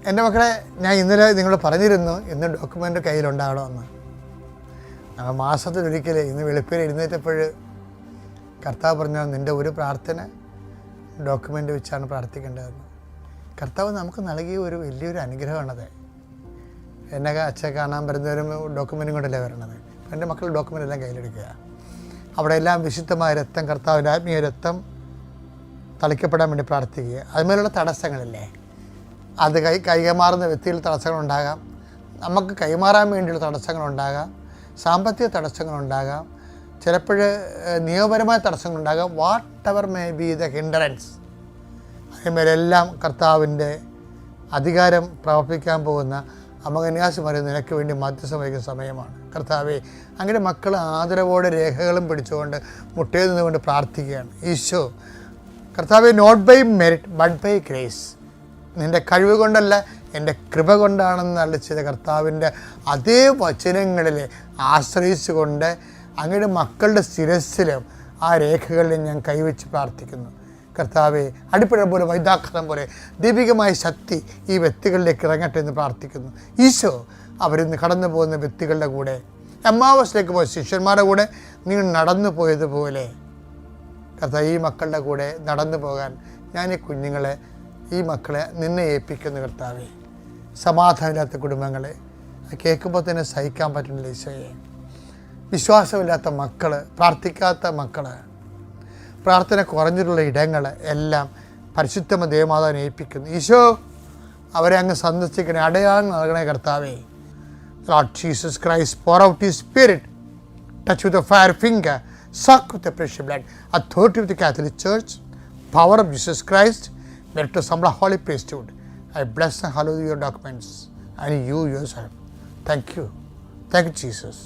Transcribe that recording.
എൻ്റെ മക്കളെ, ഞാൻ ഇന്നലെ നിങ്ങളോട് പറഞ്ഞിരുന്നു ഇന്ന് ഡോക്യുമെൻ്റ് കയ്യിലുണ്ടാകണമെന്ന്. ഞങ്ങൾ മാസത്തിലൊരിക്കൽ ഇന്ന് വെളുപ്പിൽ എഴുന്നേറ്റപ്പോൾ കർത്താവ് പറഞ്ഞാൽ നിൻ്റെ ഒരു പ്രാർത്ഥന ഡോക്യുമെൻ്റ് വെച്ചാണ് പ്രാർത്ഥിക്കേണ്ടതെന്ന്. കർത്താവ് നമുക്ക് നൽകിയ ഒരു വലിയൊരു അനുഗ്രഹമാണത്. എന്നെ അച്ഛൻ കാണാൻ വരുന്നവരും ഡോക്യുമെൻറ്റും കൊണ്ടല്ലേ വരണത്. എൻ്റെ മക്കൾ ഡോക്യുമെൻ്റ് എല്ലാം കയ്യിലെടുക്കുക. അവിടെ എല്ലാം വിശുദ്ധമായ രക്തം, കർത്താവിൻ്റെ ആത്മീയ രക്തം തളിക്കപ്പെടാൻ വേണ്ടി പ്രാർത്ഥിക്കുക. അതുമേലുള്ള തടസ്സങ്ങളില്ലേ, അത് കൈമാറുന്ന വ്യക്തിയിൽ തടസ്സങ്ങളുണ്ടാകാം, നമുക്ക് കൈമാറാൻ വേണ്ടിയുള്ള തടസ്സങ്ങളുണ്ടാകാം, സാമ്പത്തിക തടസ്സങ്ങളുണ്ടാകാം, ചിലപ്പോൾ നിയമപരമായ തടസ്സങ്ങളുണ്ടാകാം. Whatever may be the hindrance, അതിന്മേലെല്ലാം കർത്താവിൻ്റെ അധികാരം പ്രവർത്തിക്കാൻ പോകുന്ന അമകന്യാസമാരെ നിനക്ക് വേണ്ടി മധ്യസ്ഥം വഹിക്കുന്ന സമയമാണ്. കർത്താവേ, അങ്ങനെ മക്കൾ ആദരവോടെ രേഖകളും പിടിച്ചുകൊണ്ട് മുട്ടയിൽ നിന്നുകൊണ്ട് പ്രാർത്ഥിക്കുകയാണ്. ഈശോ കർത്താവേ, not by merit but by grace, നിൻ്റെ കഴിവ് കൊണ്ടല്ല എൻ്റെ കൃപ കൊണ്ടാണെന്ന് അളിച്ചത് കർത്താവിൻ്റെ അതേ വചനങ്ങളിൽ ആശ്രയിച്ചുകൊണ്ട് അങ്ങയുടെ മക്കളുടെ ശിരസ്സിലും ആ രേഖകളിൽ ഞാൻ കൈവച്ച് പ്രാർത്ഥിക്കുന്നു. കർത്താവെ, അടിപ്പഴ പോലെ വൈദാഘാതം പോലെ ദൈവികമായ ശക്തി ഈ വ്യക്തികളിലേക്ക് ഇറങ്ങട്ടെ എന്ന് പ്രാർത്ഥിക്കുന്നു. ഈശോ അവരിന്ന് കടന്നു പോകുന്ന വ്യക്തികളുടെ കൂടെ, എമ്മാവസിലേക്ക് പോയ ശിഷ്യന്മാരുടെ കൂടെ നിങ്ങൾ നടന്നു പോയതുപോലെ കർത്താവ് ഈ മക്കളുടെ കൂടെ നടന്നു പോകാൻ ഞാൻ ഈ കുഞ്ഞുങ്ങളെ, ഈ മക്കളെ നിന്നെ ഏൽപ്പിക്കുന്നു. കർത്താവെ, സമാധാനമില്ലാത്ത കുടുംബങ്ങളെ കേൾക്കുമ്പോൾ തന്നെ സഹിക്കാൻ പറ്റുന്നില്ല. ഈശോയെ, വിശ്വാസമില്ലാത്ത മക്കൾ, പ്രാർത്ഥിക്കാത്ത മക്കൾ, പ്രാർത്ഥന കുറഞ്ഞിട്ടുള്ള ഇടങ്ങൾ എല്ലാം പരിശുദ്ധ ദേവമാതാവിനെ ഏൽപ്പിക്കുന്നു. ഈശോ അവരെ അങ്ങ് സന്ദർശിക്കണേ, അടയാളം നൽകണേ. കർത്താവേ, Lord Jesus Christ, pour out His Spirit, touch with a fire finger, suck with the precious blood, authority of the Catholic Church, power of Jesus Christ, merit to some holy priesthood. I bless and hallow your documents and you yourself. Thank you. Thank you, Jesus.